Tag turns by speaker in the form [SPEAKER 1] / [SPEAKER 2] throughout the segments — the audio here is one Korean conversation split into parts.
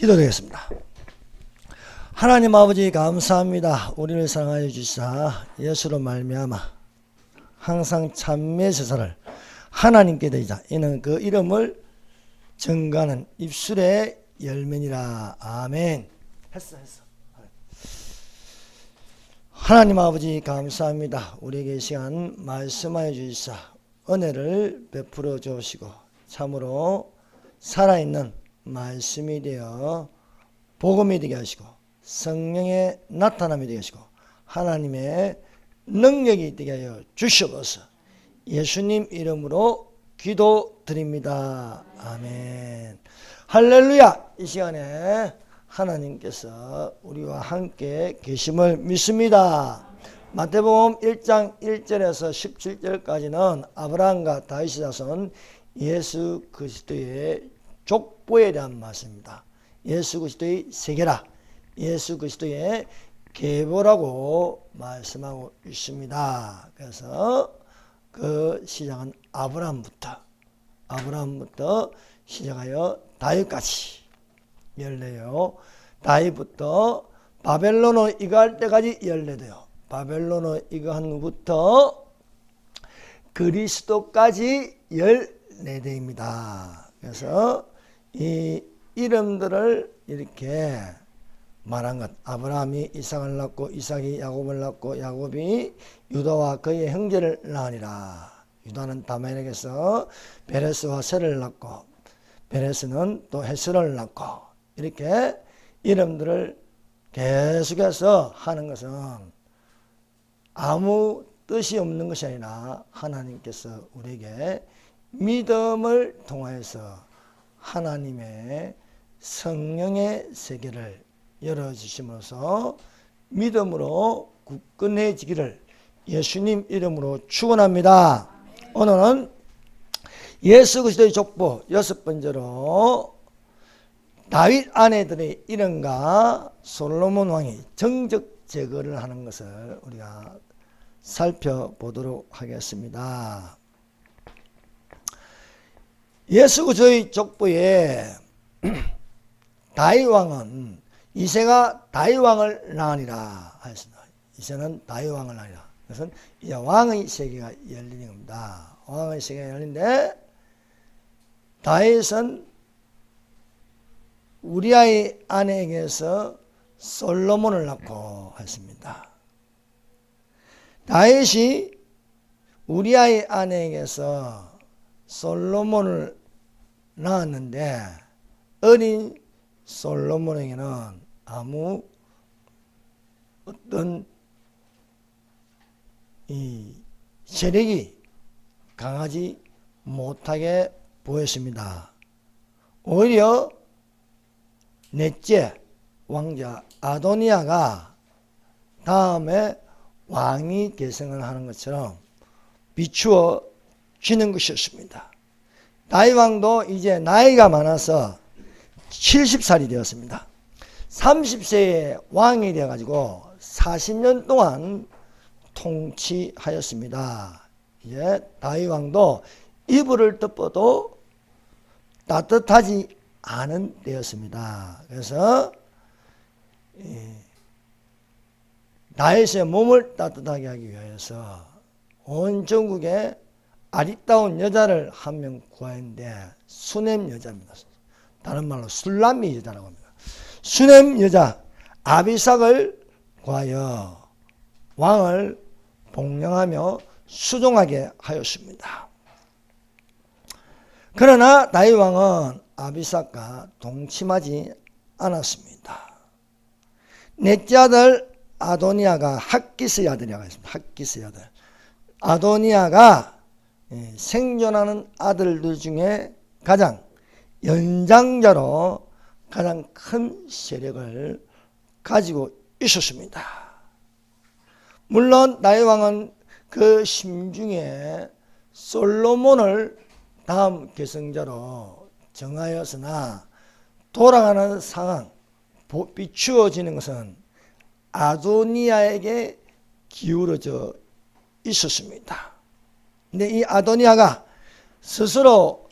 [SPEAKER 1] 기도드리겠습니다. 하나님 아버지 감사합니다. 우리를 사랑하여 주시사 예수로 말미암아 항상 참매의 제사를 하나님께 드리자. 이는 그 이름을 증거하는 입술의 열매니라. 아멘. 했어. 하나님 아버지 감사합니다. 우리에게 이 시간 말씀하여 주시사 은혜를 베풀어 주시고 참으로 살아있는 말씀이 되어 복음이 되게 하시고 성령의 나타남이 되게 하시고 하나님의 능력이 되게 하여 주시옵소서. 예수님 이름으로 기도드립니다. 아멘. 할렐루야. 이 시간에 하나님께서 우리와 함께 계심을 믿습니다. 마태복음 1장 1절에서 17절까지는 아브라함과 다윗의 자손 예수 그리스도의 족보에 대한 말씀입니다. 예수 그리스도의 세계라, 예수 그리스도의 계보라고 말씀하고 있습니다. 그래서 그 시작은 아브라함부터 시작하여 다윗까지 열려요. 다윗부터 바벨론으로 이거할 때까지 열려돼요. 바벨론으로 이거한 후부터 그리스도까지 14대입니다. 그래서 이 이름들을 이렇게 말한 것. 아브라함이 이삭을 낳고 이삭이 야곱을 낳고 야곱이 유다와 그의 형제를 낳으니라. 유다는 다말에게서 베레스와 셀을 낳고 베레스는 또 헤스를 낳고 이렇게 이름들을 계속해서 하는 것은 아무 뜻이 없는 것이 아니라 하나님께서 우리에게 믿음을 통하여서 하나님의 성령의 세계를 열어주심으로써 믿음으로 굳건해지기를 예수님 이름으로 축원합니다. 오늘은 예수 그리스도의 족보 6번째로 다윗 아내들의 이름과 솔로몬 왕이 정적 제거를 하는 것을 우리가 살펴보도록 하겠습니다. 예수 그리스도의 족보에 다윗 왕은 이새가 다윗 왕을 낳으니라 하였습니다. 이새는 다윗 왕을 낳으니라. 그것은 이제 왕의 세계가 열리는 겁니다. 왕의 세계가 열리는데 다윗은 우리아의 아내에게서 솔로몬을 낳고 했습니다. 다윗이 우리아의 아내에게서 솔로몬을 낳았는데 어린 솔로몬에게는 아무 어떤 이 세력이 강하지 못하게 보였습니다. 오히려 넷째 왕자 아도니아가 다음에 왕이 계승을 하는 것처럼 비추어지는 것이었습니다. 다윗 왕도 이제 나이가 많아서 70살이 되었습니다. 30세에 왕이 되어가지고 40년 동안 통치하였습니다. 이제 다윗 왕도 이불을 덮어도 따뜻하지 않은 때였습니다. 그래서 다윗의 몸을 따뜻하게 하기 위해서 온 전국에 아리따운 여자를 한 명 구하는데 수넴 여자입니다. 다른 말로 술람미 여자라고 합니다. 수넴 여자 아비삭을 구하여 왕을 복령하며 수종하게 하였습니다. 그러나 다윗 왕은 아비삭과 동침하지 않았습니다. 넷째 아들 아도니아가 핫기스의 아들이라고 했습니다. 핫기스의 아들. 아도니아가 생존하는 아들들 중에 가장 연장자로 가장 큰 세력을 가지고 있었습니다. 물론 다윗 왕은 그 심중에 솔로몬을 다음 계승자로 정하였으나 돌아가는 상황, 비추어지는 것은 아도니아에게 기울어져 있었습니다. 근데 이 아도니아가 스스로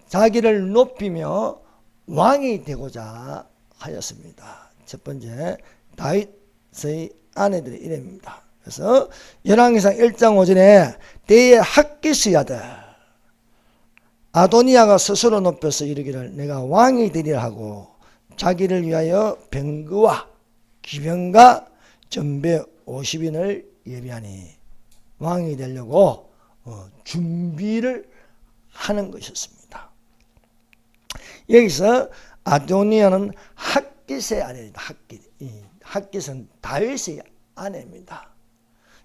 [SPEAKER 1] 자기를 높이며 왕이 되고자 하였습니다. 첫 번째, 다윗의 아내들의 이름입니다. 그래서 열왕기상 1장 5절에 때에 핫기스의 아들 아도니아가 스스로 높여서 이르기를 내가 왕이 되리라 하고 자기를 위하여 병거와 기병과 전배 50인을 예비하니 왕이 되려고 준비를 하는 것이었습니다. 여기서 아도니아는 핫깃의 아내입니다. 핫깃은 다윗의 아내입니다.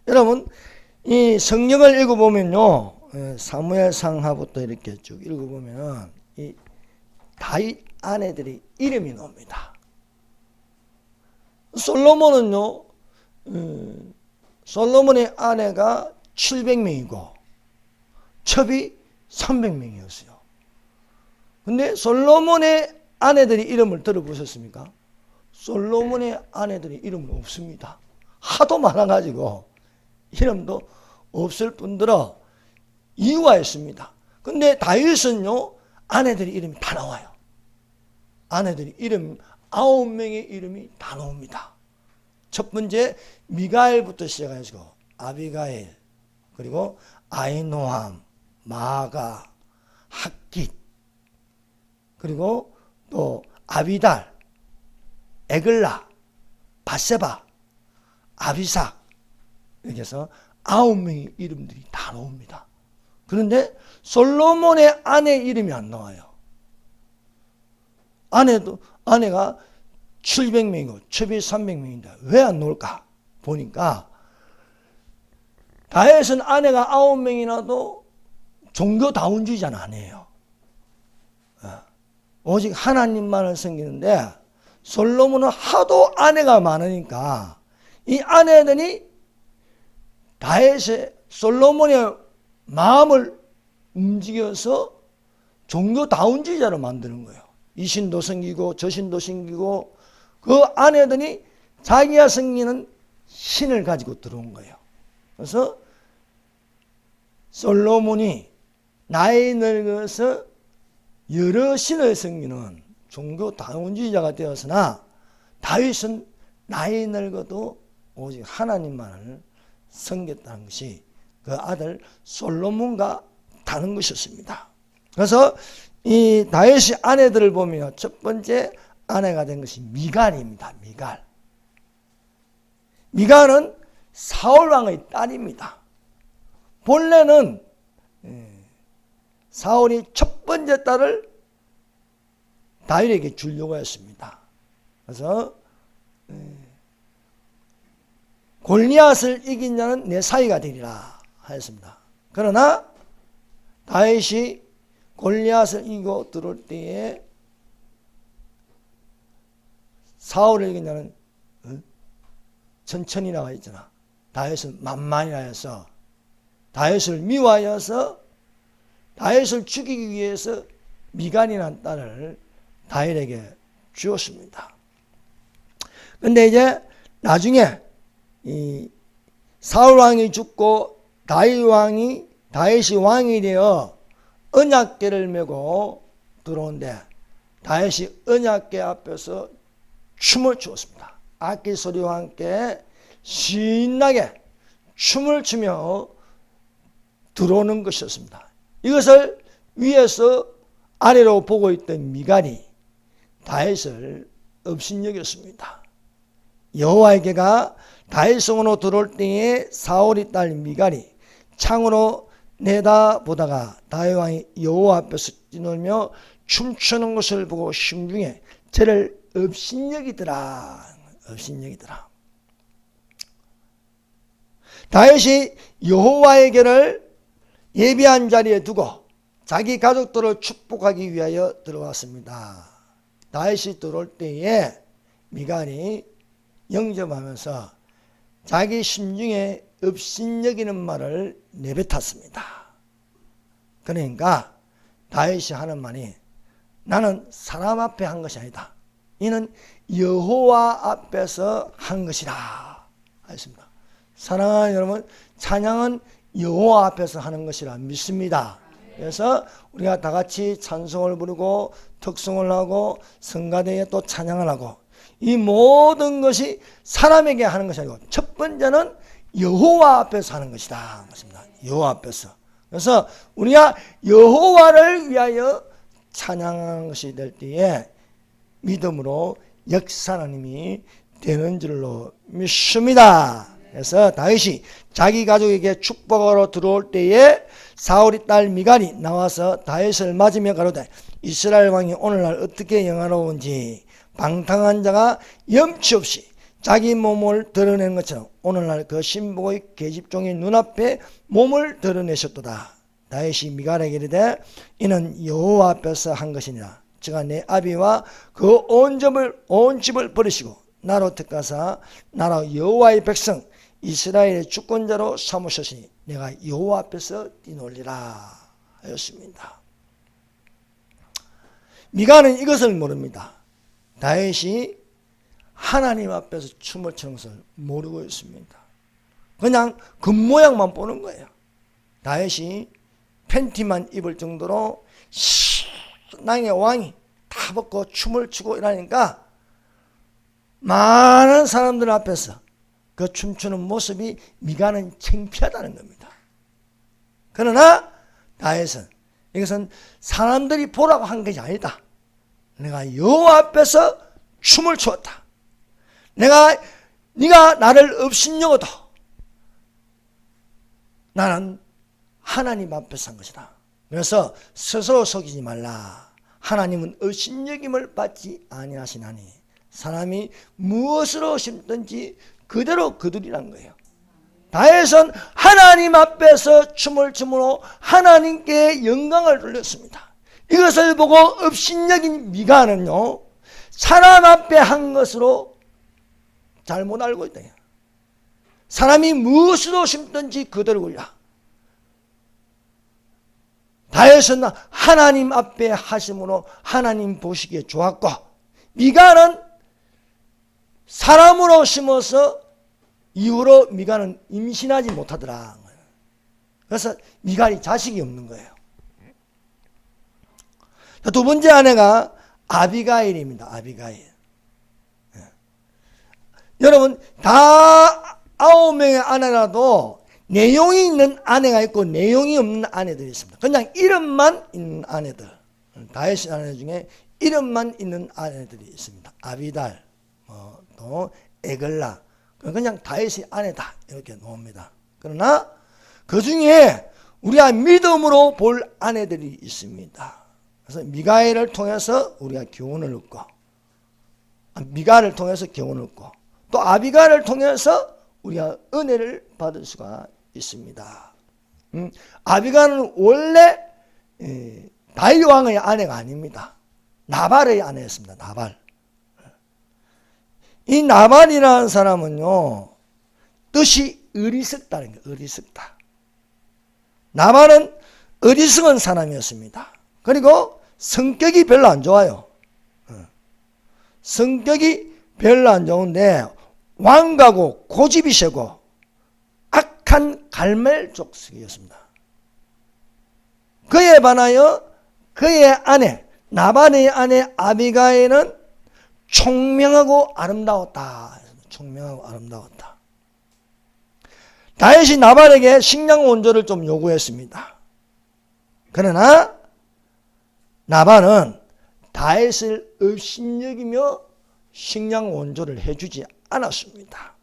[SPEAKER 1] 여러분, 이 성경을 읽어보면요, 사무엘상하부터 이렇게 쭉 읽어보면 이 다윗 아내들이 이름이 나옵니다. 솔로몬은요, 솔로몬의 아내가 700명이고 첩이 300명이었어요. 근데 솔로몬의 아내들이 이름을 들어보셨습니까? 솔로몬의 아내들이 이름은 없습니다. 하도 많아가지고 이름도 없을 뿐더러 이유가 있습니다. 근데 다윗은요, 아내들이 이름이 다 나와요. 아내들이 이름 9명의 이름이 다 나옵니다. 첫 번째 미가엘부터 시작해서 아비가일, 그리고 아이노함, 마가, 핫깃, 그리고 또 아비달, 에글라, 바세바, 아비삭, 이렇게 해서 9명의 이름들이 다 나옵니다. 그런데 솔로몬의 아내 이름이 안 나와요. 아내가 700명이고 첩이 300명인데 왜 안 나올까? 보니까 다윗은 아내가 9명이나도 종교다운주의자는 아니에요. 오직 하나님만을 섬기는데 솔로몬은 하도 아내가 많으니까 이 아내들이 다윗의 솔로몬의 마음을 움직여서 종교다운주의자로 만드는 거예요. 이 신도 섬기고 저 신도 섬기고 그 아내들이 자기가 섬기는 신을 가지고 들어온 거예요. 그래서 솔로몬이 나이 늙어서 여러 신을 섬기는 종교다운주의자가 되었으나 다윗은 나이 늙어도 오직 하나님만을 섬겼다는 것이 그 아들 솔로몬과 다른 것이었습니다. 그래서 이 다윗의 아내들을 보면 첫 번째 아내가 된 것이 미갈입니다. 미갈은 사울왕의 딸입니다. 본래는 사울이 첫 번째 딸을 다윗에게 주려고 했습니다. 그래서 골리앗을 이긴 자는 내 사위가 되리라 하였습니다. 그러나 다윗이 골리앗을 이기고 들어올 때에 사울을 이긴 자는 천천히 나와 있잖아. 다윗은 만만이라 해서 다윗을 미워하여서 다윗을 죽이기 위해서 미갈이라는 딸을 다윗에게 주었습니다. 그런데 이제 나중에 이 사울 왕이 죽고 다윗이 왕이 되어 언약궤를 메고 들어오는데 다윗이 언약궤 앞에서 춤을 추었습니다. 악기 소리와 함께 신나게 춤을 추며 들어오는 것이었습니다. 이것을 위에서 아래로 보고 있던 미갈이 다윗을 업신여겼습니다. 여호와의 궤가 다윗 성으로 들어올 때에 사울의 딸 미갈이 창으로 내다보다가 다윗 왕이 여호와 앞에서 뛰놀며 춤추는 것을 보고 심중에 저를 업신여기더라. 다윗이 여호와의 궤를 예비한 자리에 두고 자기 가족들을 축복하기 위하여 들어왔습니다. 다윗이 들어올 때에 미갈이 영접하면서 자기 심중에 업신여기는 말을 내뱉었습니다. 그러니까 다윗이 하는 말이 나는 사람 앞에 한 것이 아니다. 이는 여호와 앞에서 한 것이라 했습니다. 사랑하는 여러분, 찬양은 여호와 앞에서 하는 것이라 믿습니다. 그래서 우리가 다 같이 찬송을 부르고 특송을 하고 성가대에 또 찬양을 하고 이 모든 것이 사람에게 하는 것이 아니고 첫 번째는 여호와 앞에서 하는 것이다. 여호와 앞에서. 그래서 우리가 여호와를 위하여 찬양하는 것이 될 때에 믿음으로 역사하는 힘이 되는 줄로 믿습니다. 그래서 다윗이 자기 가족에게 축복으로 들어올 때에 사울의 딸 미갈이 나와서 다윗을 맞으며 가로되 이스라엘 왕이 오늘날 어떻게 영화로운지 방탕한 자가 염치 없이 자기 몸을 드러내는 것처럼 오늘날 그 신복의 계집종의 눈앞에 몸을 드러내셨도다. 다윗이 미갈에게 이르되 이는 여호와 앞에서 한 것이니라. 제가 내 아비와 그 온 집을 버리시고 나로 택하사 나라 여호와의 백성 이스라엘의 주권자로 삼으셨으니 내가 여호와 앞에서 뛰놀리라 하였습니다. 미갈은 이것을 모릅니다. 다윗이 하나님 앞에서 춤을 추는 것을 모르고 있습니다. 그냥 겉모양만 보는 거예요. 다윗이 팬티만 입을 정도로 신앙의 왕이 다 벗고 춤을 추고 이러니까 많은 사람들 앞에서 그 춤추는 모습이 미갈은 창피하다는 겁니다. 그러나 다윗은 이것은 사람들이 보라고 한 것이 아니다. 내가 여호와 앞에서 춤을 추었다. 네가 나를 업신여겨도 나는 하나님 앞에서 한 것이다. 그래서 스스로 속이지 말라. 하나님은 업신여김을 받지 아니하시나니 사람이 무엇으로 심든지 그대로 거두리라는 거예요. 다윗은 하나님 앞에서 춤을 춤으로 하나님께 영광을 돌렸습니다. 이것을 보고 업신여긴 미갈은요 사람 앞에 한 것으로 잘못 알고 있다. 사람이 무엇으로 심든지 그대로 굴라. 다윗은 하나님 앞에 하심으로 하나님 보시기에 좋았고 미갈은 사람으로 심어서 이후로 미갈은 임신하지 못하더라. 그래서 미갈이 자식이 없는 거예요. 두 번째 아내가 아비가일입니다. 아비가일. 여러분 다 9명의 아내라도 내용이 있는 아내가 있고 내용이 없는 아내들이 있습니다. 그냥 이름만 있는 아내들. 다윗의 아내 중에 이름만 있는 아내들이 있습니다. 아비달, 또 에글라. 그냥 다윗의 아내다 이렇게 놓습니다. 그러나 그 중에 우리가 믿음으로 볼 아내들이 있습니다. 그래서 미가엘을 통해서 우리가 교훈을 얻고 미갈을 통해서 교훈을 얻고 또 아비갈을 통해서 우리가 은혜를 받을 수가 있습니다. 아비갈은 원래 다윗 왕의 아내가 아닙니다. 나발의 아내였습니다. 나발. 이 나발이라는 사람은요 뜻이 어리석다는 거예요. 어리석다. 나발은 어리석은 사람이었습니다. 그리고 성격이 별로 안 좋아요. 성격이 별로 안 좋은데 완가고 고집이 세고 악한 갈멜족속이었습니다. 그에 반하여 그의 아내 나발의 아내 아비가일은 총명하고 아름다웠다. 총명하고 아름다웠다. 다윗이 나발에게 식량 원조를 좀 요구했습니다. 그러나 나발은 다윗을 업신여기며 식량 원조를 해주지 않았습니다.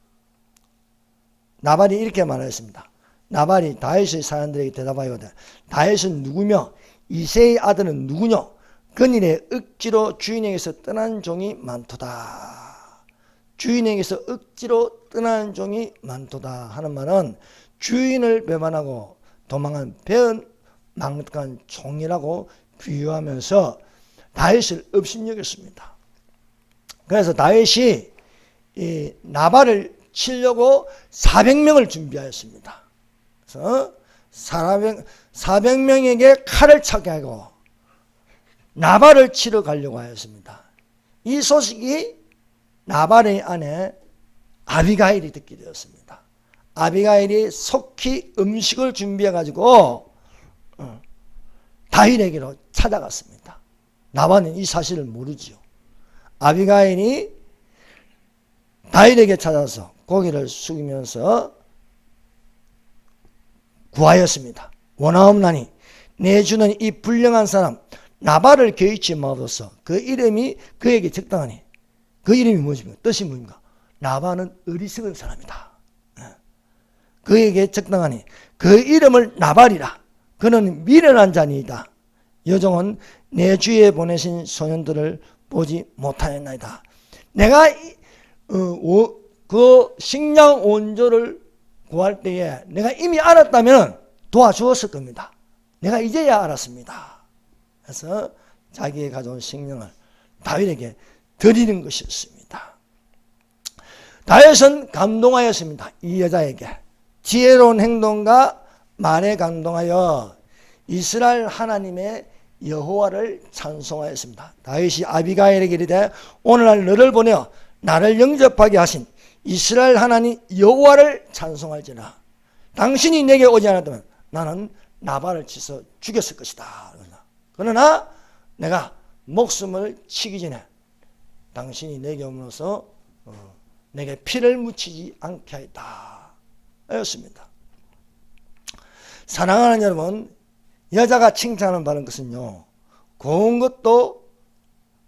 [SPEAKER 1] 나발이 이렇게 말했습니다. 나발이 다윗의 사람들에게 대답하여되 다윗은 누구며 이새의 아들은 누구뇨? 그일에 억지로 주인에게서 떠난 종이 많도다. 주인에게서 억지로 떠난 종이 많도다 하는 말은 주인을 배반하고 도망한 배은 망각한 종이라고 비유하면서 다윗을 업신여겼습니다. 그래서 다윗이 이 나발을 치려고 400명을 준비하였습니다. 그래서 400명에게 칼을 차게 하고 나발을 치러 가려고 하였습니다. 이 소식이 나발의 아내 아비가일이 듣게 되었습니다. 아비가일이 속히 음식을 준비해 가지고 다윗에게로 찾아갔습니다. 나반은 이 사실을 모르지요. 아비가일이 다윗에게 찾아서 고개를 숙이면서 구하였습니다. 원하옵나니 내 주는 이 불량한 사람 나발을 개의치 마옵소서. 그 이름이 그에게 적당하니. 그 이름이 무엇입니까? 뜻이 뭡니까? 나발은 어리석은 사람이다. 그에게 적당하니 그 이름을 나발이라. 그는 미련한 자니이다. 여종은 내 주에 보내신 소년들을 보지 못하였나이다. 내가 그 식량 원조를 구할 때에 내가 이미 알았다면 도와주었을 겁니다. 내가 이제야 알았습니다. 그래서 자기의 가져온 식량을 다윗에게 드리는 것이었습니다. 다윗은 감동하였습니다. 이 여자에게 지혜로운 행동과 말에 감동하여 이스라엘 하나님의 여호와를 찬송하였습니다. 다윗이 아비가일에게 이르되 오늘날 너를 보내어 나를 영접하게 하신 이스라엘 하나님 여호와를 찬송할지라. 당신이 내게 오지 않았다면 나는 나발을 치서 죽였을 것이다. 그러나 내가 목숨을 치기 전에 당신이 내게 오면서 내게 피를 묻히지 않게 하였다. 였습니다. 사랑하는 여러분, 여자가 칭찬을 받는 것은요, 고운 것도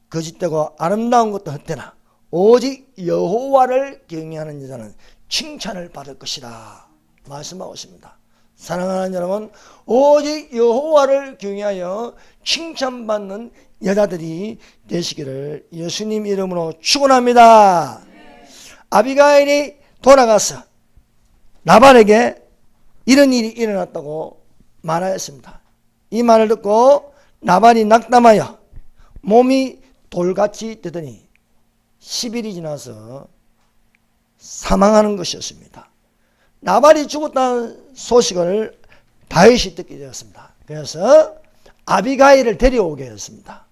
[SPEAKER 1] 거짓되고 아름다운 것도 헛되나 오직 여호와를 경외하는 여자는 칭찬을 받을 것이라 말씀하고 있습니다. 사랑하는 여러분, 오직 여호와를 경외하여 칭찬받는 여자들이 되시기를 예수님 이름으로 축원합니다. 아비가일이 돌아가서 나발에게 이런 일이 일어났다고 말하였습니다. 이 말을 듣고 나발이 낙담하여 몸이 돌같이 되더니 10일이 지나서 사망하는 것이었습니다. 나발이 죽었다는 소식을 다윗이 듣게 되었습니다. 그래서 아비가일을 데려오게 했습니다.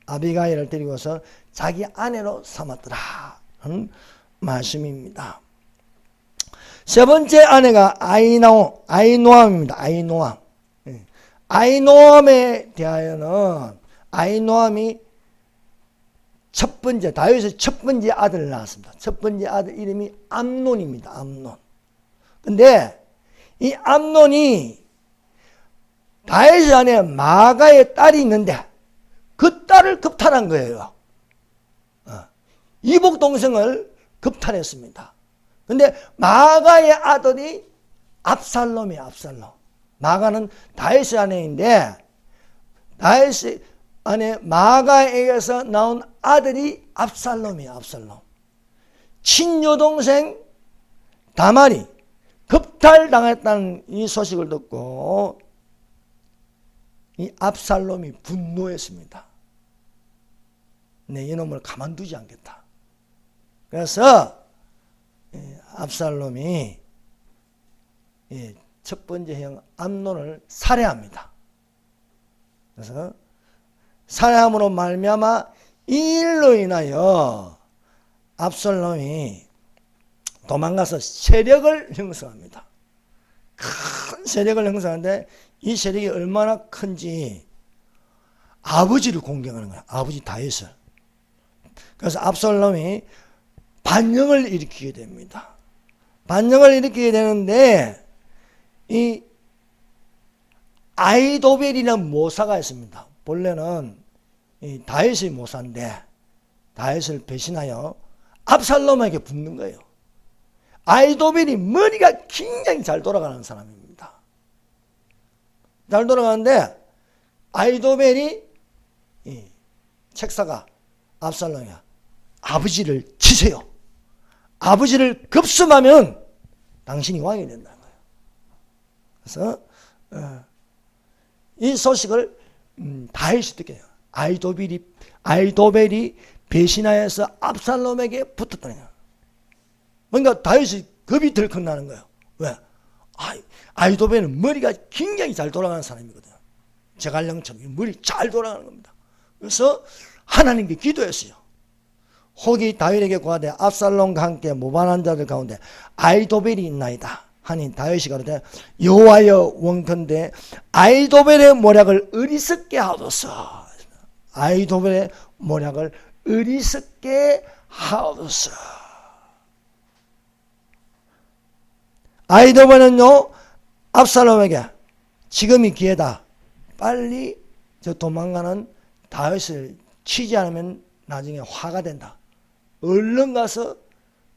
[SPEAKER 1] 아비가일을 데리고서 자기 아내로 삼았더라 하는 말씀입니다. 세 번째 아내가 아히노암입니다. 아히노암에 대하여는 아히노암이 첫 번째 다윗의 첫 번째 아들을 낳았습니다. 첫 번째 아들 이름이 암논입니다. 암논. 근데 이 암논이 다윗의 아내 마가의 딸이 있는데 그 딸을 급탈한 거예요. 이복 동생을 급탈했습니다. 근데 마가의 아들이 압살롬이에요. 압살롬. 마가는 다윗의 아내인데 다윗의 아내 마가에게서 나온 아들이 압살롬이에요. 압살롬. 친여동생 다말이 급탈당했다는 이 소식을 듣고 이 압살롬이 분노했습니다. 내 이놈을 가만두지 않겠다. 그래서 압살롬이 첫 번째 형 암논을 살해합니다. 그래서 살해함으로 말미암아 이 일로 인하여 압살롬이 도망가서 세력을 형성합니다. 큰 세력을 형성하는데 이 세력이 얼마나 큰지 아버지를 공격하는 거야. 아버지 다윗을. 그래서 압살롬이 반역을 일으키게 됩니다. 반역을 일으키게 되는데 이 아히도벨이라는 모사가 있습니다. 본래는 이 다윗의 모사인데 다윗을 배신하여 압살롬에게 붙는 거예요. 아히도벨이 머리가 굉장히 잘 돌아가는 사람입니다. 잘 돌아가는데 아히도벨이 책사가 압살롬이야. 아버지를 치세요. 아버지를 급습하면 당신이 왕이 된다는 거예요. 그래서 이 소식을 다윗이 듣게 돼요. 아히도벨이 배신하여서 압살롬에게 붙었다는 거예요. 그러니까 다윗이 겁이 덜컥 나는 거예요. 왜? 아히도벨은 머리가 굉장히 잘 돌아가는 사람이거든요. 제갈량처럼 머리 잘 돌아가는 겁니다. 그래서 하나님께 기도했어요. 혹이 다윗에게 구하되 압살롬과 함께 모반한 자들 가운데 아히도벨이 있나이다. 하니 다윗이 가로되 여호와여 원컨대 아히도벨의 모략을 어리석게 하소서. 아히도벨의 모략을 어리석게 하소서. 아히도벨은요 압살롬에게 지금이 기회다. 빨리 저 도망가는 다윗을 치지 않으면 나중에 화가 된다. 얼른 가서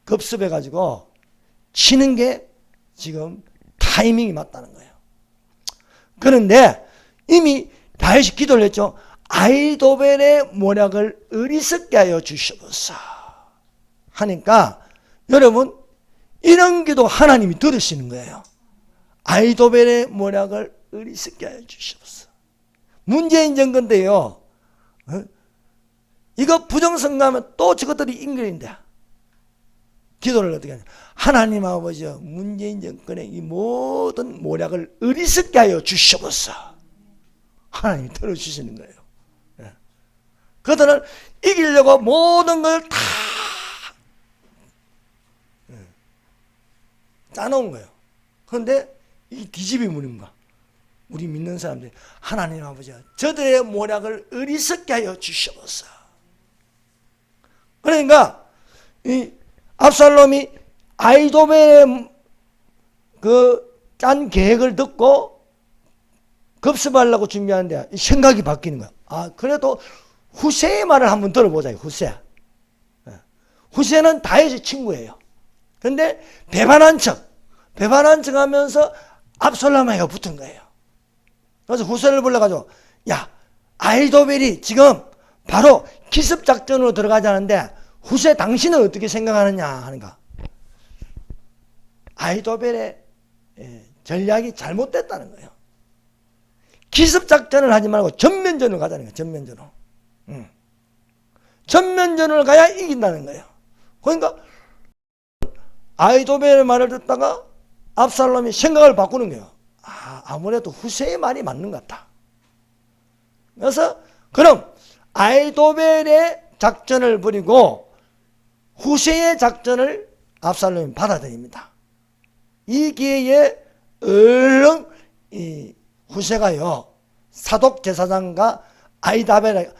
[SPEAKER 1] 급습해가지고 치는 게 지금 타이밍이 맞다는 거예요. 그런데 이미 다윗이 기도를 했죠. 아히도벨의 모략을 어리석게 하여 주시옵소서 하니까 여러분 이런 기도 하나님이 들으시는 거예요. 아히도벨의 모략을 어리석게 하여 주시옵소서. 문재인 정권인데요. 이거 부정선거하면 또 저것들이 인간인데 기도를 어떻게 하냐. 하나님 아버지여 문재인 정권의 이 모든 모략을 어리석게 하여 주시옵소서. 하나님이 들어주시는 거예요. 그들은 이기려고 모든 걸 다 짜놓은 거예요. 그런데 이 뒤집이 문인가? 우리 믿는 사람들이 하나님 아버지여 저들의 모략을 어리석게 하여 주시옵소서. 그러니까 이 압살롬이 아히도벨의 그 짠 계획을 듣고 급습하려고 준비하는데 생각이 바뀌는 거야. 아 그래도 후세의 말을 한번 들어보자. 후세. 후세는 다윗의 친구예요. 그런데 배반한 척 하면서 압살롬에게 붙은 거예요. 그래서 후세를 불러가지고 야 아히도벨이 지금 바로 기습작전으로 들어가자는데 후세 당신은 어떻게 생각하느냐 하는가. 아히도벨의 전략이 잘못됐다는 거예요. 기습작전을 하지 말고 전면전을 가자는 거예요. 전면전으로. 전면전을 가야 이긴다는 거예요. 그러니까 아히도벨의 말을 듣다가 압살롬이 생각을 바꾸는 거예요. 아무래도 후세의 말이 맞는 것 같다. 그래서 그럼 아히도벨의 작전을 버리고 후세의 작전을 압살롬이 받아들입니다. 이 기회에 얼른 이 후세가요 사독 제사장과 아비아달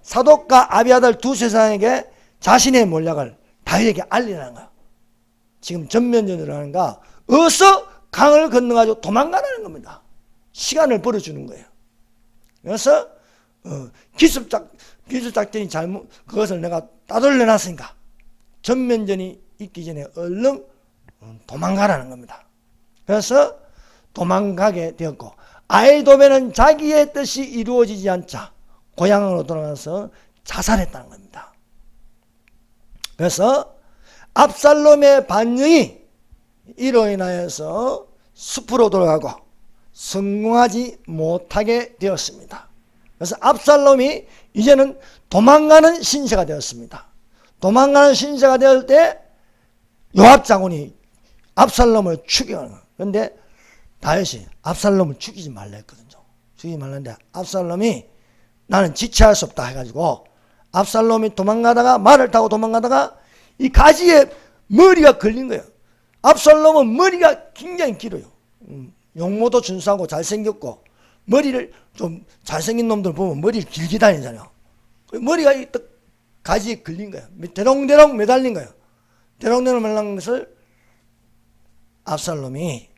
[SPEAKER 1] 사독과 아비아달 두 제사장에게 자신의 몰락을 다윗에게 알리라는 거야. 지금 전면전으로 하는가 어서 강을 건너가지고 도망가라는 겁니다. 시간을 벌어주는 거예요. 그래서 기습작전이 잘못 그것을 내가 따돌려 놨으니까 전면전이 있기 전에 얼른 도망가라는 겁니다. 그래서 도망가게 되었고 아히도벨은 자기의 뜻이 이루어지지 않자 고향으로 돌아가서 자살했다는 겁니다. 그래서 압살롬의 반영이 이로 인하여서 숲으로 돌아가고 성공하지 못하게 되었습니다. 그래서 압살롬이 이제는 도망가는 신세가 되었습니다. 도망가는 신세가 되었을 때 요압 장군이 압살롬을 죽여가는 거예요. 그런데 다윗이 압살롬을 죽이지 말라 했거든요. 죽이지 말라는데 압살롬이 나는 지체할 수 없다 해가지고 압살롬이 도망가다가 말을 타고 도망가다가 이 가지에 머리가 걸린 거예요. 압살롬은 머리가 굉장히 길어요. 용모도 준수하고 잘생겼고 머리를 좀 잘생긴 놈들 보면 머리를 길게 다니잖아요. 머리가 이 가지에 걸린 거예요. 대롱대롱 매달린 거예요. 대롱대롱 매달린 것을 압살롬이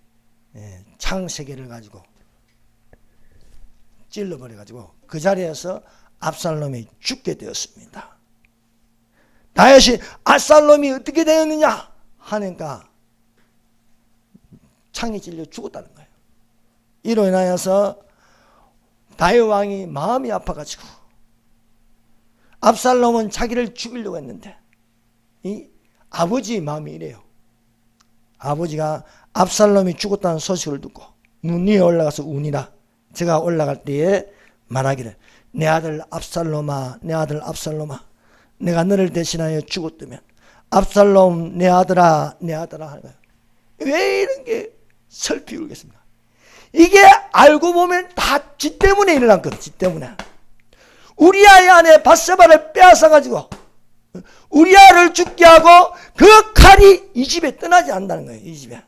[SPEAKER 1] 창 3개를 가지고 찔러버려가지고 그 자리에서 압살롬이 죽게 되었습니다. 다윗이 압살롬이 어떻게 되었느냐 하니까 창이 찔려 죽었다는 거예요. 이로 인하여서 다윗 왕이 마음이 아파가지고 압살롬은 자기를 죽이려고 했는데 이 아버지의 마음이 이래요. 아버지가 압살롬이 죽었다는 소식을 듣고 눈 위에 올라가서 우니라. 제가 올라갈 때에 말하기를 내 아들 압살롬아 내 아들 압살롬아 내가 너를 대신하여 죽었다면 압살롬 내 아들아 내 아들아 하는 거예요. 왜 이런 게 설피 울겠습니까? 이게 알고 보면 다 지 때문에 일어났거든. 지 때문에 우리아의 아내 밧세바를 빼앗아 가지고 우리아를 죽게 하고 그 칼이 이 집에 떠나지 않는다는 거예요. 이 집에.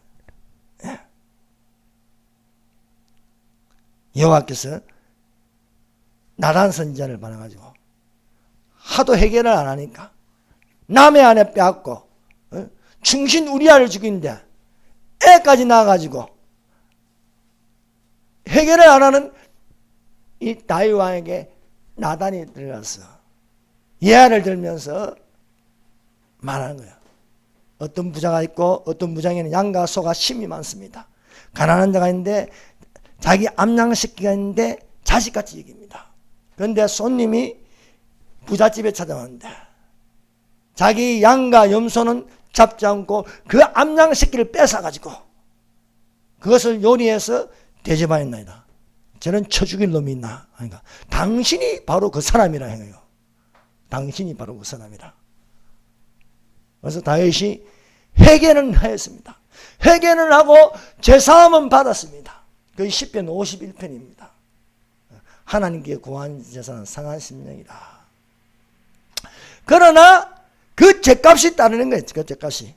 [SPEAKER 1] 여호와께서 나단 선지자를 보내가지고 하도 해결을 안 하니까 남의 아내 빼앗고 충신 우리아를 죽이는데 애까지 낳아가지고 해결을 안 하는 이 다윗 왕에게 나단이 들어가서 예화를 들면서 말하는 거예요. 어떤 부자가 있고 어떤 부장에는 양과 소가 심이 많습니다. 가난한 자가 있는데 자기 암양식기가 있는데 자식같이 여깁니다. 그런데 손님이 부잣집에 찾아왔는데 자기 양과 염소는 잡지 않고 그 암양식기를 뺏어가지고 그것을 요리해서 대접하였나이다. 저는 쳐 죽일 놈이 있나? 그러니까 당신이 바로 그 사람이라 해요. 당신이 바로 그 사람이라. 그래서 다윗이 회개는 하였습니다. 회개는 하고 제사함은 받았습니다. 그 시편 51편입니다. 하나님께 구한 제사는 상한 심령이라. 그러나 그 죄값이 따르는 거예요. 그 죄값이.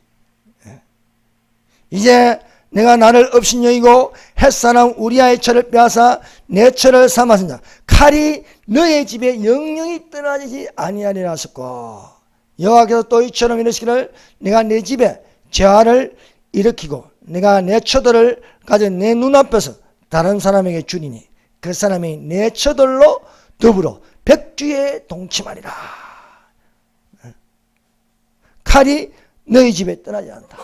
[SPEAKER 1] 이제 내가 나를 업신여기고 햇사람 우리아의 철을 빼앗아 내 철을 삼았으나 칼이 너의 집에 영영이 떠나지 아니하리라 하셨고 여호와께서 또 이처럼 이르시기를 내가 내 집에 재화를 일으키고 내가 내 처들을 가져 내 눈앞에서 다른 사람에게 주리니 그 사람이 내 처들로 더불어 백주에 동침하리라. 칼이 너희 집에 떠나지 않다.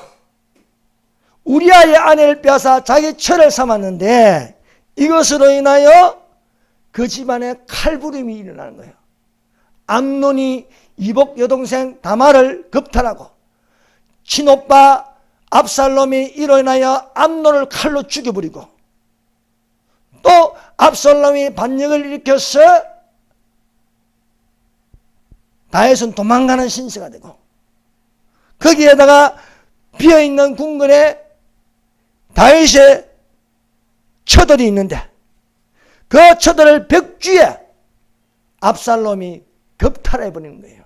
[SPEAKER 1] 우리아의 아내를 빼앗아 자기 처를 삼았는데 이것으로 인하여 그 집안에 칼부림이 일어나는 거예요. 암논이 이복 여동생 다말을 겁탈하고 친오빠 압살롬이 이로 인하여 암논을 칼로 죽여버리고 또 압살롬이 반역을 일으켜서 다윗은 도망가는 신세가 되고 거기에다가 비어있는 궁궐에 다윗의 처들이 있는데 그 처들을 벽주에 압살롬이 겁탈해버리는 거예요.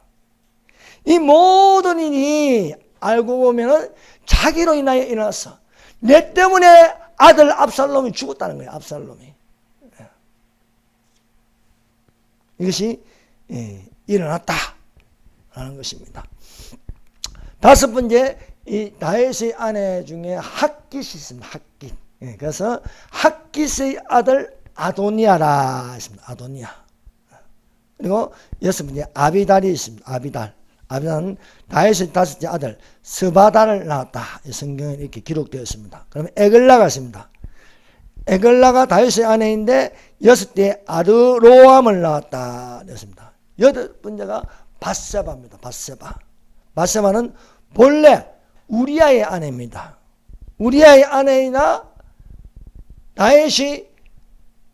[SPEAKER 1] 이 모든 일이 알고 보면은 자기로 인하여 일어났어. 내 때문에 아들 압살롬이 죽었다는 거예요. 압살롬이. 이것이 일어났다라는 것입니다. 다섯 번째, 이 다윗의 아내 중에 핫깃이 있습니다. 핫깃. 그래서 핫깃의 아들 아도니아라 있습니다. 아도니아. 그리고 여섯 번째 아비달이 있습니다. 아비달. 아비달은 다윗의 다섯째 아들 스바다를 낳았다. 성경에 이렇게 기록되어 있습니다. 그러면 에글라가 있습니다. 에글라가 다윗의 아내인데 여섯째 아드로암을 낳았다. 그랬습니다. 여덟 번째가 바세바입니다. 바세바. 바세바는 본래 우리아의 아내입니다. 우리아의 아내이나 다윗이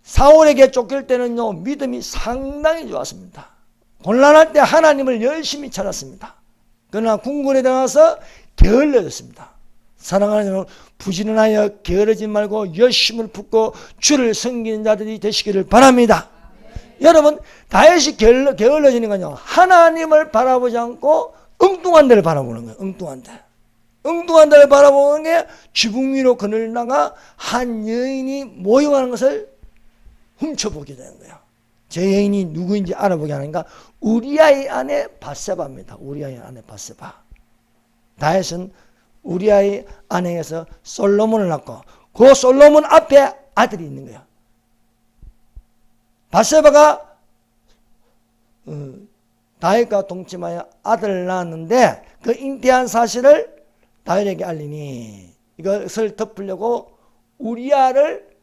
[SPEAKER 1] 사울에게 쫓길 때는요 믿음이 상당히 좋았습니다. 곤란할 때 하나님을 열심히 찾았습니다. 그러나 궁궐에 들어가서 게을러졌습니다. 사랑하는 여러분, 부지런하여 게으르지 말고 열심을 붓고 주를 섬기는 자들이 되시기를 바랍니다. 여러분, 다윗이 게을러지는 건요 하나님을 바라보지 않고 엉뚱한 데를 바라보는 거예요. 엉뚱한 데. 엉뚱한 데를 바라보는 게 지붕 위로 거닐다가 한 여인이 모욕하는 것을 훔쳐보게 되는 거예요. 제 여인이 누구인지 알아보게 하는가? 우리아의 아내 바세바입니다. 우리아의 아내 바세바. 다윗은 우리아의 아내에서 솔로몬을 낳고 그 솔로몬 앞에 아들이 있는 거예요. 바세바가 다윗과 동침하여 아들을 낳았는데 그 잉태한 사실을 다윗에게 알리니 이것을 덮으려고 우리아를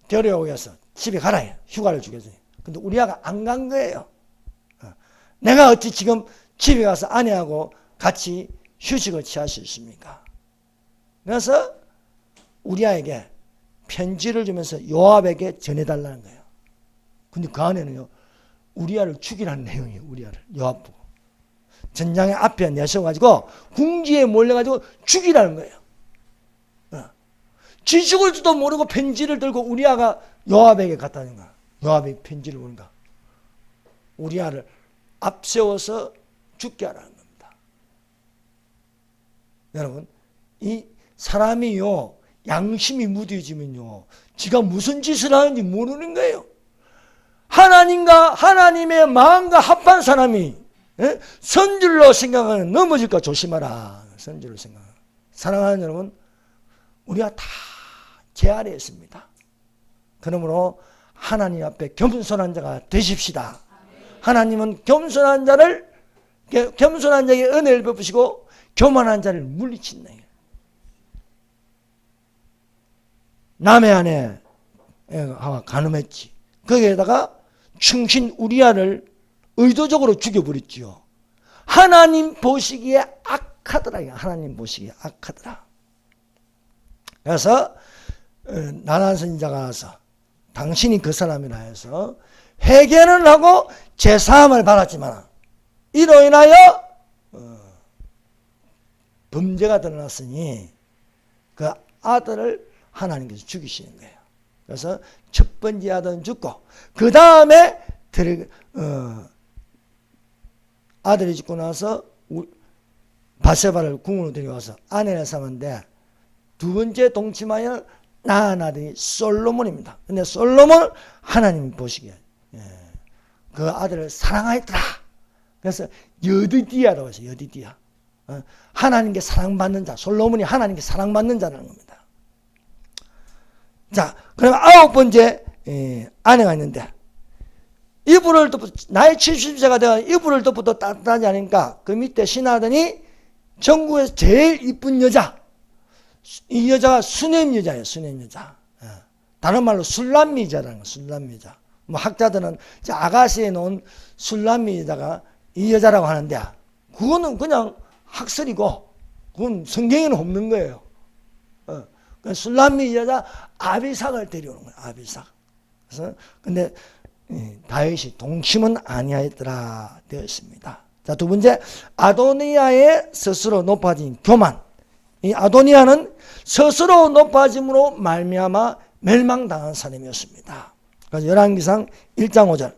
[SPEAKER 1] 데려오기 위해서 집에 가라 해요. 휴가를 주겠어요. 근데 우리아가 안 간 거예요. 내가 어찌 지금 집에 가서 아내하고 같이 휴식을 취할 수 있습니까? 그래서 우리아에게 편지를 주면서 요압에게 전해달라는 거예요. 근데 그 안에는요 우리아를 죽이라는 내용이에요. 우리아를 요압 보고 전장의 앞에 내세워가지고 궁지에 몰려가지고 죽이라는 거예요. 지 죽을 줄도 모르고 편지를 들고 우리아가 요압에게 갔다는 거야. 요압이 편지를 보니까 우리아를 앞세워서 죽게 하라는 겁니다. 여러분, 이 사람이요, 양심이 무뎌지면요, 지가 무슨 짓을 하는지 모르는 거예요. 하나님의 마음과 합한 사람이 선줄로 생각하는 넘어질까 조심하라. 선줄로 생각하는. 사랑하는 여러분, 우리가 다 제 아래에 있습니다. 그러므로 하나님 앞에 겸손한 자가 되십시다. 하나님은 겸손한 자에게 은혜를 베푸시고 교만한 자를 물리친다. 남의 아내 간음했지. 거기에다가 충신 우리아를 의도적으로 죽여버렸지요. 하나님 보시기에 악하더라. 하나님 보시기에 악하더라. 그래서 나단 선지자가 와서 당신이 그 사람이라 해서 회개는 하고 제사함을 받았지만 이로 인하여 범죄가 드러났으니 그 아들을 하나님께서 죽이시는 거예요. 그래서 첫 번째 아들은 죽고 그 다음에 아들이 죽고 나서 바세바를 궁으로 데려와서 아내를 삼았는데 두 번째 동침하여 낳은 아들이 솔로몬입니다. 근데 솔로몬을 하나님이 보시기에 그 아들을 사랑하였더라. 그래서 여디디아라고 해서 여디디아. 하나님께 사랑받는 자. 솔로몬이 하나님께 사랑받는 자라는 겁니다. 자, 그럼 아홉 번째 아내가 있는데 이불을 덮어 나이 70세가 되어 이불을 덮어도 따뜻하지 않으니까 그 밑에 신하더니 전국에서 제일 이쁜 여자, 이 여자가 수냄 여자예요. 수냄 여자. 다른 말로 술람미자라는 거. 술람미자. 뭐 학자들은 아가씨에 놓은 술람미자가 이 여자라고 하는데 그거는 그냥 학설이고 그건 성경에는 없는 거예요. 술람미 여자 아비삭을 데려오는 거예요. 아비삭. 그래서 근데 다윗이 동침은 아니하였더라 되어 있습니다. 자, 두 번째 아도니아의 스스로 높아진 교만. 이 아도니아는 스스로 높아짐으로 말미암아 멸망당한 사람이었습니다. 그래서 열왕기상 1장 5절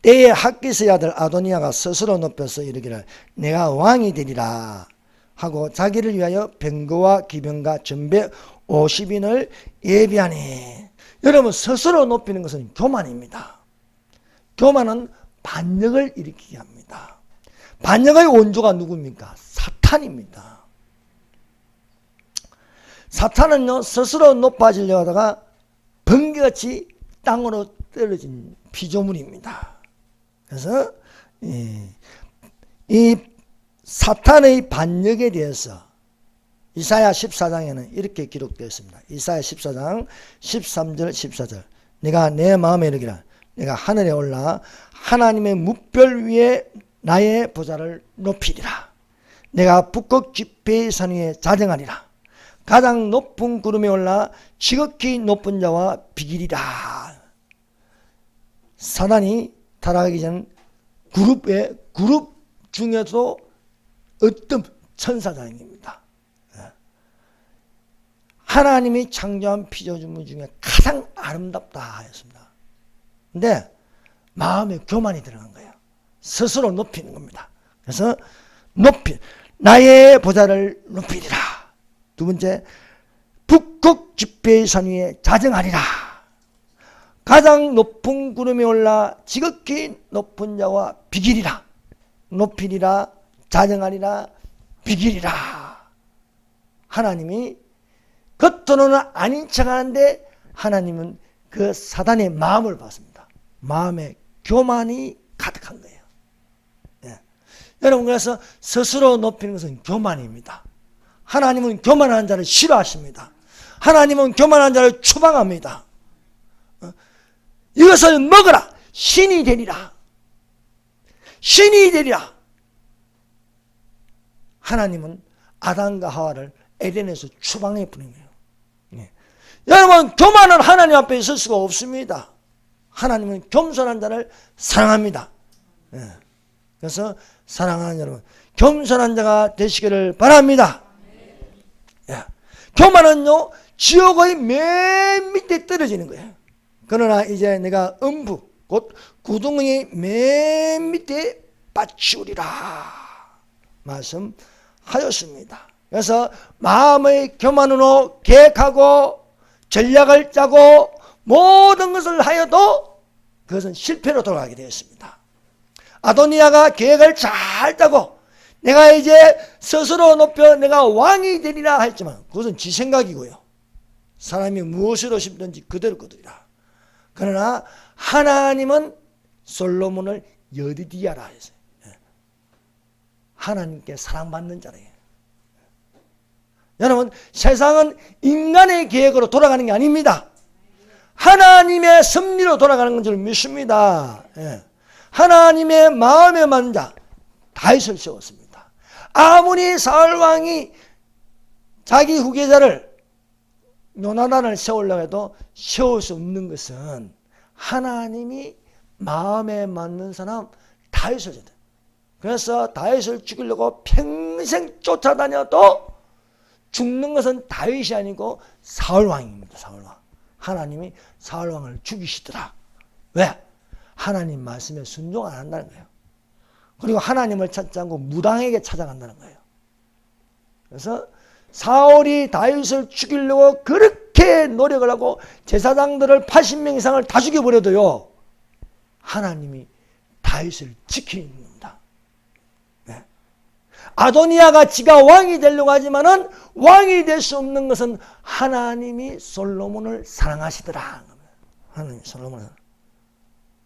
[SPEAKER 1] 때에 학기스의 아들 아도니아가 스스로 높여서 이르기를 내가 왕이 되리라 하고 자기를 위하여 병거와 기병과 전배 50인을 예비하니. 여러분, 스스로 높이는 것은 교만입니다. 교만은 반역을 일으키게 합니다. 반역의 원조가 누굽니까? 사탄입니다. 사탄은요, 스스로 높아지려고 하다가 번개같이 땅으로 떨어진 피조물입니다. 그래서 이 사탄의 반역에 대해서 이사야 14장에는 이렇게 기록되어 있습니다. 이사야 14장 13절 14절 내가 내 마음에 이르기라 내가 하늘에 올라 하나님의 뭇별 위에 나의 보좌를 높이리라. 내가 북극 지폐의 산 위에 자정하리라. 가장 높은 구름에 올라 지극히 높은 자와 비기리라. 사단이 타락하기 전 그룹 중에서도 어떤 천사장입니다. 하나님이 창조한 피조물 중에 가장 아름답다 하였습니다. 근데 마음에 교만이 들어간 거예요. 스스로 높이는 겁니다. 그래서 나의 보좌를 높이리라. 두 번째, 북극 지폐의 산 위에 자정하리라. 가장 높은 구름에 올라 지극히 높은 자와 비기리라. 높이리라, 자정하리라, 비기리라. 하나님이 겉으로는 아닌 척하는데 하나님은 그 사단의 마음을 봤습니다. 마음에 교만이 가득한 거예요. 예. 여러분, 그래서 스스로 높이는 것은 교만입니다. 하나님은 교만한 자를 싫어하십니다. 하나님은 교만한 자를 추방합니다. 이것을 먹어라. 신이 되리라. 신이 되리라. 하나님은 아담과 하와를 에덴에서 추방해 버린 거예요. 네. 여러분, 교만은 하나님 앞에 있을 수가 없습니다. 하나님은 겸손한 자를 사랑합니다. 네. 그래서 사랑하는 여러분, 겸손한 자가 되시기를 바랍니다. 네. 교만은요, 지옥의 맨 밑에 떨어지는 거예요. 그러나 이제 내가 음부, 곧 구덩이 맨 밑에 빠치우리라 말씀하였습니다. 그래서 마음의 교만으로 계획하고 전략을 짜고 모든 것을 하여도 그것은 실패로 돌아가게 되었습니다. 아도니아가 계획을 잘 짜고 내가 이제 스스로 높여 내가 왕이 되리라 했지만 그것은 지 생각이고요. 사람이 무엇으로 심든지 그대로 거두리라. 그러나 하나님은 솔로몬을 여디디아라 했어요. 하나님께 사랑받는 자래요. 여러분, 세상은 인간의 계획으로 돌아가는 게 아닙니다. 하나님의 섭리로 돌아가는 줄 믿습니다. 하나님의 마음에 맞는 자 다윗을 세웠습니다. 아무리 사울 왕이 자기 후계자를 요나단을 세우려고 해도 세울 수 없는 것은 하나님이 마음에 맞는 사람 다윗을 세웠다. 그래서 다윗을 죽이려고 평생 쫓아다녀도 죽는 것은 다윗이 아니고 사울왕입니다. 사울왕. 하나님이 사울왕을 죽이시더라. 왜? 하나님 말씀에 순종 안 한다는 거예요. 그리고 하나님을 찾지 않고 무당에게 찾아간다는 거예요. 그래서 사울이 다윗을 죽이려고 그렇게 노력을 하고 제사장들을 80명 이상을 다 죽여버려도요, 하나님이 다윗을 지키는 겁니다. 네. 아도니아가 지가 왕이 되려고 하지만은 왕이 될 수 없는 것은 하나님이 솔로몬을 사랑하시더라. 하나님이 솔로몬을.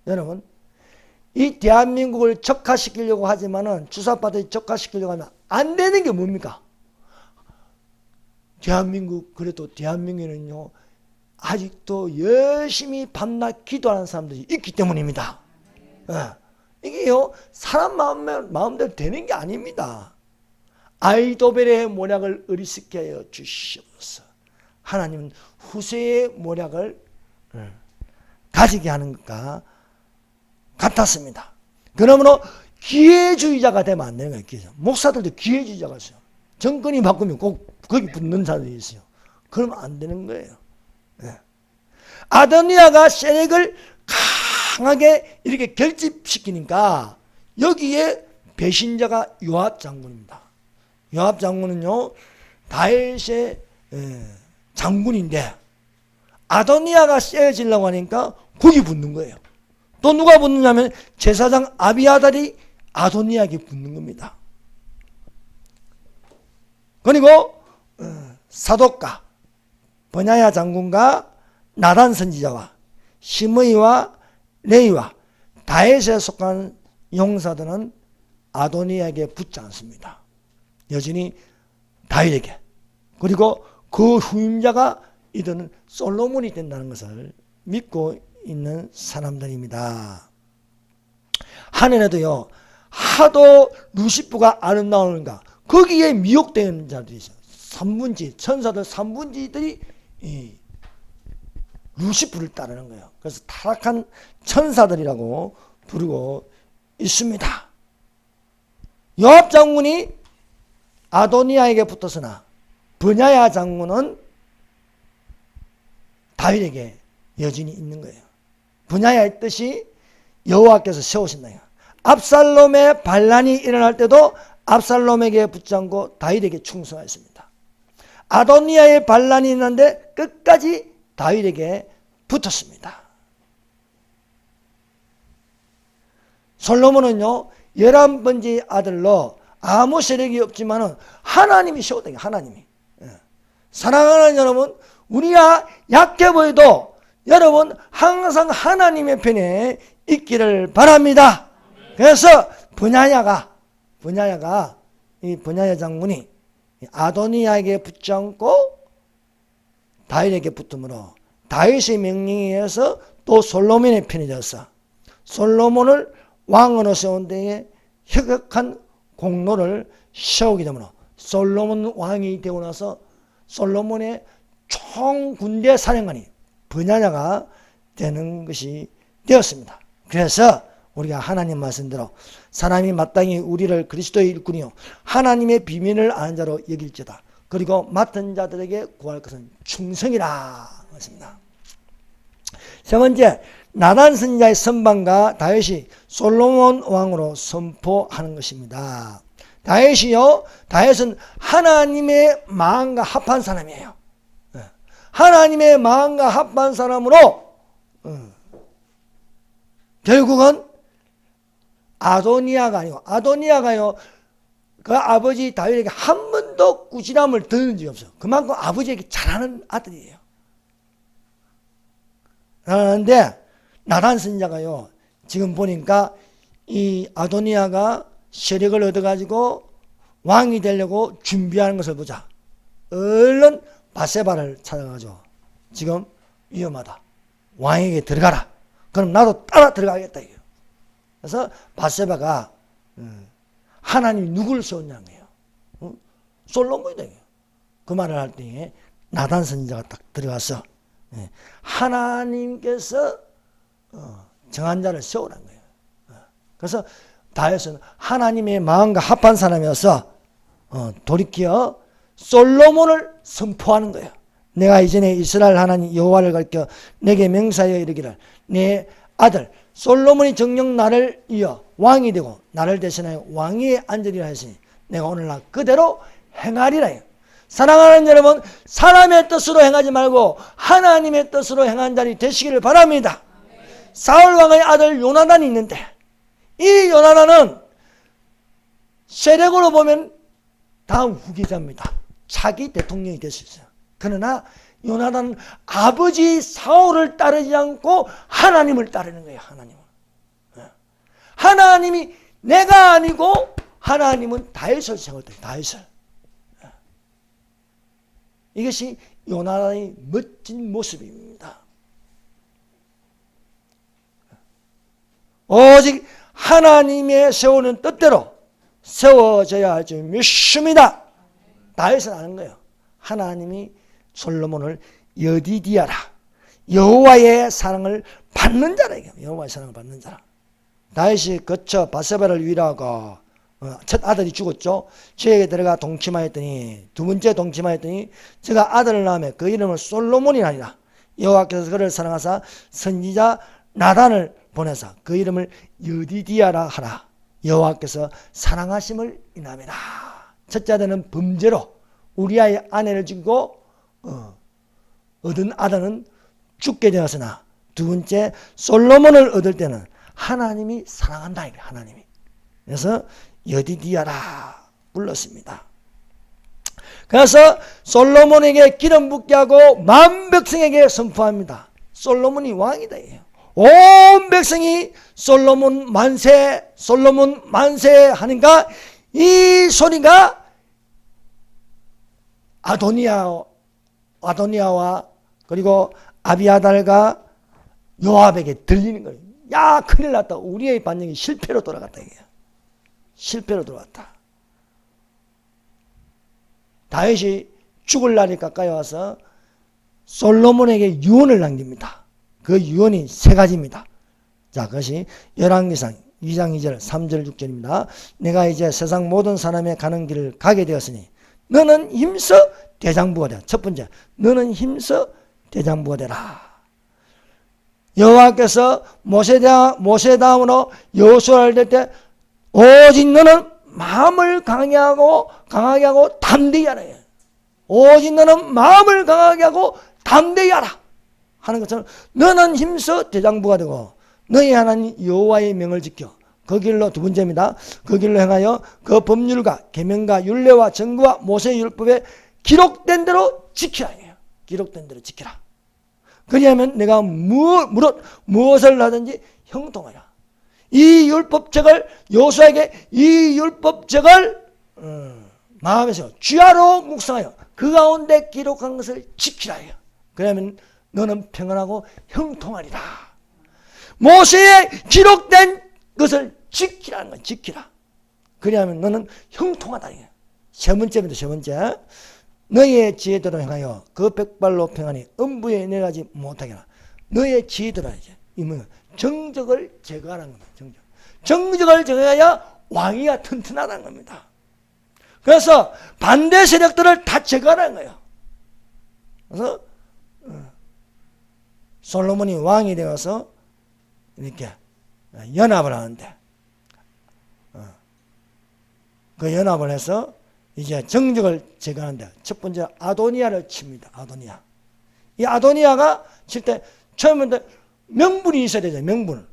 [SPEAKER 1] 여러분, 이 대한민국을 적화시키려고 하지만은 주사파들이 적화시키려고 하면 안 되는 게 뭡니까? 대한민국, 그래도 대한민국에는요, 아직도 열심히 밤낮 기도하는 사람들이 있기 때문입니다. 이게요, 사람 마음대로 되는 게 아닙니다. 아이도벨의 모략을 어리석게 하여 주시옵소서. 하나님은 후세의 모략을 가지게 하는 것과 같았습니다. 그러므로 기회주의자가 되면 안 되는 거예요. 목사들도 기회주의자가 있어요. 정권이 바꾸면 꼭 거기 붙는 사람들이 있어요. 그러면 안 되는 거예요. 네. 아도니아가 세력을 강하게 이렇게 결집시키니까 여기에 배신자가 요압 장군입니다. 요압 장군은요, 다윗의 장군인데 아도니아가 세워지려고 하니까 거기 붙는 거예요. 또 누가 붙느냐면 제사장 아비아달이 아도니아에게 붙는 겁니다. 그리고 사독과 버냐야 장군과 나단 선지자와 시므이와 레이와 다윗에 속한 용사들은 아도니아에게 붙지 않습니다. 여전히 다윗에게, 그리고 그 후임자가 이들은 솔로몬이 된다는 것을 믿고 있는 사람들입니다. 하늘에도요, 하도 루시프가 아름다우는가 거기에 미혹되는 자들이 있어요. 천사들 3분지들이 루시프를 따르는 거예요. 그래서 타락한 천사들이라고 부르고 있습니다. 요압 장군이 아도니아에게 붙었으나 버냐야 장군은 다윗에게 여진이 있는 거예요. 버냐야의 뜻이 여호와께서 세우신다. 압살롬의 반란이 일어날 때도 압살롬에게 붙지 않고 다윗에게 충성하였습니다. 아도니아의 반란이 있는데 끝까지 다윗에게 붙었습니다. 솔로몬은요, 11번째 아들로 아무 세력이 없지만은 하나님이 세웠다. 하나님이. 사랑하는 여러분, 우리가 약해 보여도 여러분 항상 하나님의 편에 있기를 바랍니다. 그래서 버냐야가 이 버냐야 장군이 아도니아에게 붙지 않고 다윗에게 붙음으로 다윗의 명령에 의해서 또 솔로몬의 편이 되었어. 솔로몬을 왕으로 세운 데에 혁혁한 공로를 세우게 되므로 솔로몬 왕이 되고 나서 솔로몬의 총 군대 사령관이 버냐야가 되는 것이 되었습니다. 그래서 우리가 하나님 말씀대로 사람이 마땅히 우리를 그리스도의 일꾼이요 하나님의 비밀을 아는 자로 여길지어다. 그리고 맡은 자들에게 구할 것은 충성이라 했습니다. 세 번째, 나단 선지자의 선방과 다윗이 솔로몬 왕으로 선포하는 것입니다. 다윗은 하나님의 마음과 합한 사람이에요. 하나님의 마음과 합한 사람으로 결국은 아도니아가요 그 아버지 다윗에게 한 번도 꾸지람을 들은 적이 없어요. 그만큼 아버지에게 잘하는 아들이에요. 그런데 나단 선지자가요 지금 보니까 이 아도니아가 세력을 얻어가지고 왕이 되려고 준비하는 것을 보자. 얼른 바세바를 찾아가지고 지금 위험하다. 왕에게 들어가라. 그럼 나도 따라 들어가겠다. 그래서 바세바가 하나님이 누구를 세웠냐는 거예요. 솔로몬이다. 그 말을 할 때 나단 선지자가 딱 들어가서 하나님께서 정한 자를 세우라는 거예요. 그래서 다윗은 하나님의 마음과 합한 사람이어서 돌이켜 솔로몬을 선포하는 거예요. 내가 이전에 이스라엘 하나님 여호와를 가르쳐 내게 명사하여 이르기를 내 아들 솔로몬이 정녕 나를 이어 왕이 되고 나를 대신하여 왕위에 앉으리라 했으니 내가 오늘날 그대로 행하리라. 사랑하는 여러분, 사람의 뜻으로 행하지 말고 하나님의 뜻으로 행한 자리 되시기를 바랍니다. 사울 왕의 아들 요나단이 있는데 이 요나단은 세력으로 보면 다음 후계자입니다. 차기 대통령이 될 수 있어요. 그러나 요나단은 아버지 사울을 따르지 않고 하나님을 따르는 거예요. 하나님이 내가 아니고 하나님은 다윗을 세웠대요. 다윗을. 이것이 요나단의 멋진 모습입니다. 오직 하나님의 세우는 뜻대로 세워져야 할 줄 믿습니다. 다윗은 아는 거예요. 하나님이 솔로몬을 여디디아라. 여호와의 사랑을 받는 자라. 여호와의 사랑을 받는 자라. 다윗이 거쳐 바세바를 위로하고 첫 아들이 죽었죠. 저에게 들어가 동침하였더니 두 번째 동침하였더니 제가 아들을 낳으며 그 이름을 솔로몬이 아니라 여호와께서 그를 사랑하사 선지자 나단을 보내사 그 이름을 여디디아라 하라. 여호와께서 사랑하심을 인함이라. 첫째 아들은 범죄로 우리아의 아내를 죽이고 얻은 아들은 죽게 되었으나 두 번째 솔로몬을 얻을 때는 하나님이 사랑한다. 하나님이. 그래서 여디디아라 불렀습니다. 그래서 솔로몬에게 기름 붓게 하고 만 백성에게 선포합니다. 솔로몬이 왕이다. 온 백성이 솔로몬 만세 하니까 이 소리가 아도니아와 그리고 아비아달과 요압에게 들리는 거예요. 야, 큰일 났다. 우리의 반역이 실패로 돌아갔다. 실패로 돌아갔다. 다윗이 죽을 날이 가까이 와서 솔로몬에게 유언을 남깁니다. 그 유언이 세 가지입니다. 자, 그것이 열왕기상 2장 2절 3절 6절입니다. 내가 이제 세상 모든 사람의 가는 길을 가게 되었으니 너는 힘써 대장부가 되라. 첫 번째, 너는 힘써 대장부가 되라. 여호와께서 모세 다음으로 여호수아를 될 때 오직 너는 마음을 강하게 하고 담대히 하라. 오직 너는 마음을 강하게 하고 담대히 하라 하는 것처럼 너는 힘써 대장부가 되고 너희 하나님 여호와의 명을 지켜 그 길로, 두 번째입니다. 그 길로 행하여 그 법률과 계명과 율례와 정부와 모세의 율법에 기록된 대로 지키라. 기록된 대로 지키라. 그리하면 내가 무엇을 하든지 형통하라. 이 율법책을 여호수아에게 이 율법책을 마음에서 쥐하로 묵상하여 그 가운데 기록한 것을 지키라. 그러면 너는 평안하고 형통하리라. 모세에 기록된 것을 지키라는 거야. 지키라. 그리하면 너는 형통하다. 세 번째입니다. 세 번째. 너희의 지혜대로 행하여 그 백발로 평안히 음부에 내려가지 못하게 하라. 너희의 지혜대로 하지. 이 뭐야? 정적을 제거하라는 겁니다. 정적을 제거해야 왕위가 튼튼하다는 겁니다. 그래서 반대 세력들을 다 제거하라는 거예요. 그래서 솔로몬이 왕이 되어서 이렇게 연합을 하는데, 그 연합을 해서 이제 정적을 제거하는데 첫 번째 아도니아를 칩니다. 아도니아. 이 아도니아가 칠 때 처음에 명분이 있어야 되죠. 명분.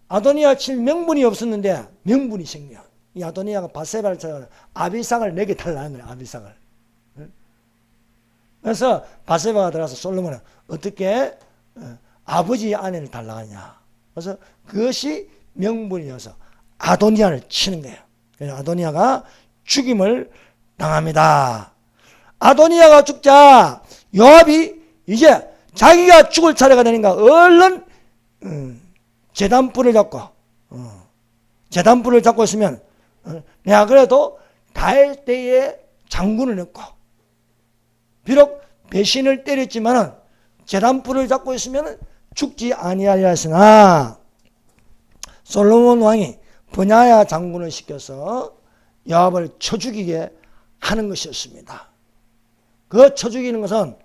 [SPEAKER 1] 아도니아 칠 명분이 없었는데 명분이 생겨. 이 아도니아가 바세바를 찾아 아비삭을 내게 달라는 거예요. 아비삭을. 그래서 바세바가 들어가서 솔로몬은 어떻게 아버지 아내를 달라하냐. 그래서 그것이 명분이어서 아도니아를 치는 거예요. 그래서 아도니아가 죽임을 당합니다. 아도니아가 죽자 요압이 이제 자기가 죽을 차례가 되니까 얼른 제단불을 잡고 제단불을 잡고 있으면 내가 그래도 다윗 때에 장군을 했고 비록 배신을 때렸지만은 제단불을 잡고 있으면 죽지 아니하리라 했으나 솔로몬 왕이 브냐야 장군을 시켜서 요압을 쳐 죽이게 하는 것이었습니다. 그 쳐 죽이는 것은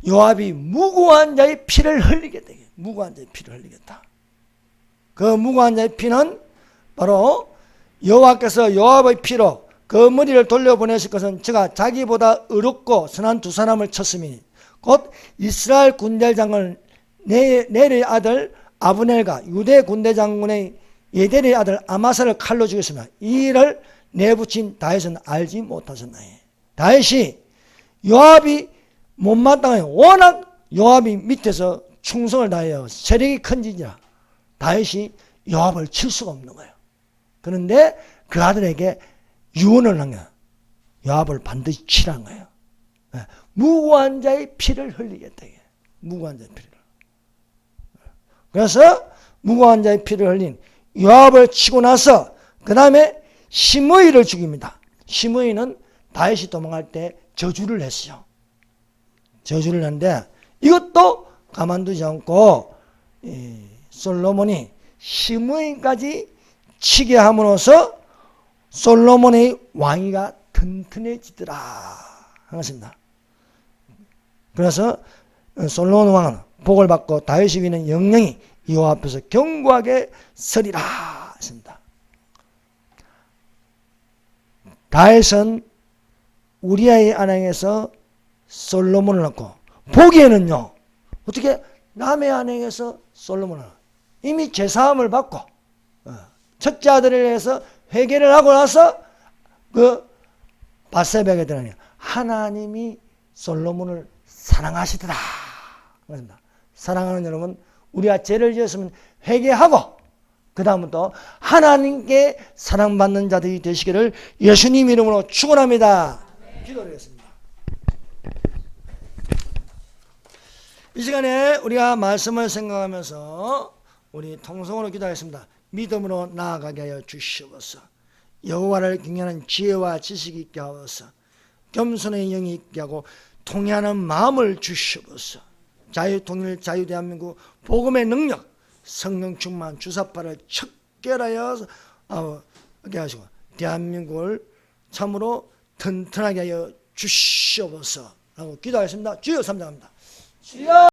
[SPEAKER 1] 요압이 무고한 자의 피를 흘리게 되게, 무고한 자의 피를 흘리겠다. 그 무고한 자의 피는 바로 여호와께서 요압의 피로 그 머리를 돌려보내실 것은 저가 자기보다 의롭고 선한 두 사람을 쳤으니 곧 이스라엘 군대 장군 넬의 아들 아브넬과 유대 군대 장군의 예델의 아들 아마사를 칼로 죽였으며 이 일을 내붙인 다윗은 알지 못하셨나니. 다윗이 요압이 못마땅해요. 워낙 요압이 밑에서 충성을 다해요. 세력이 큰 지라 다윗이 요압을 칠 수가 없는 거예요. 그런데 그 아들에게 유언을 한 거예요. 요압을 반드시 치라는 거예요. 무고한 자의 피를 흘리겠다. 무고한 자의 피를. 그래서 무고한 자의 피를 흘린 요압을 치고 나서 그 다음에 시므이를 죽입니다. 시므이는 다윗이 도망갈 때 저주를 했어요. 저주를 했는데 이것도 가만두지 않고 솔로몬이 시므이까지 치게 함으로써 솔로몬의 왕위가 튼튼해지더라 하는 것입니다. 그래서 솔로몬 왕은 복을 받고 다윗이 위는 영영이 여호와 앞에서 견고하게 서리라 했습니다. 다윗은 우리아의 아내에서 솔로몬을 낳고 보기에는요 어떻게 남의 아내에서 솔로몬을 이미 제사함을 받고 첫째 아들에 대해서 회개를 하고 나서 그 바세바에게 들으니 하나님이 솔로몬을 사랑하시더라. 그렇습니다. 사랑하는 여러분, 우리가 죄를 지었으면 회개하고 그 다음부터 하나님께 사랑받는 자들이 되시기를 예수님 이름으로 축원합니다. 기도드리겠습니다. 이 시간에 우리가 말씀을 생각하면서 우리 통성으로 기도하겠습니다. 믿음으로 나아가게 하여 주시옵소서. 여호와를 경외하는 지혜와 지식이 있게 하옵소서. 겸손의 영이 있게 하고 통회하는 마음을 주시옵소서. 자유통일 자유대한민국 복음의 능력 성령 충만 주사파를 척결하여 하게 하시고 대한민국을 참으로 튼튼하게 하여 주시옵소서 라고 기도하겠습니다. 주여 삼장합니다. 주여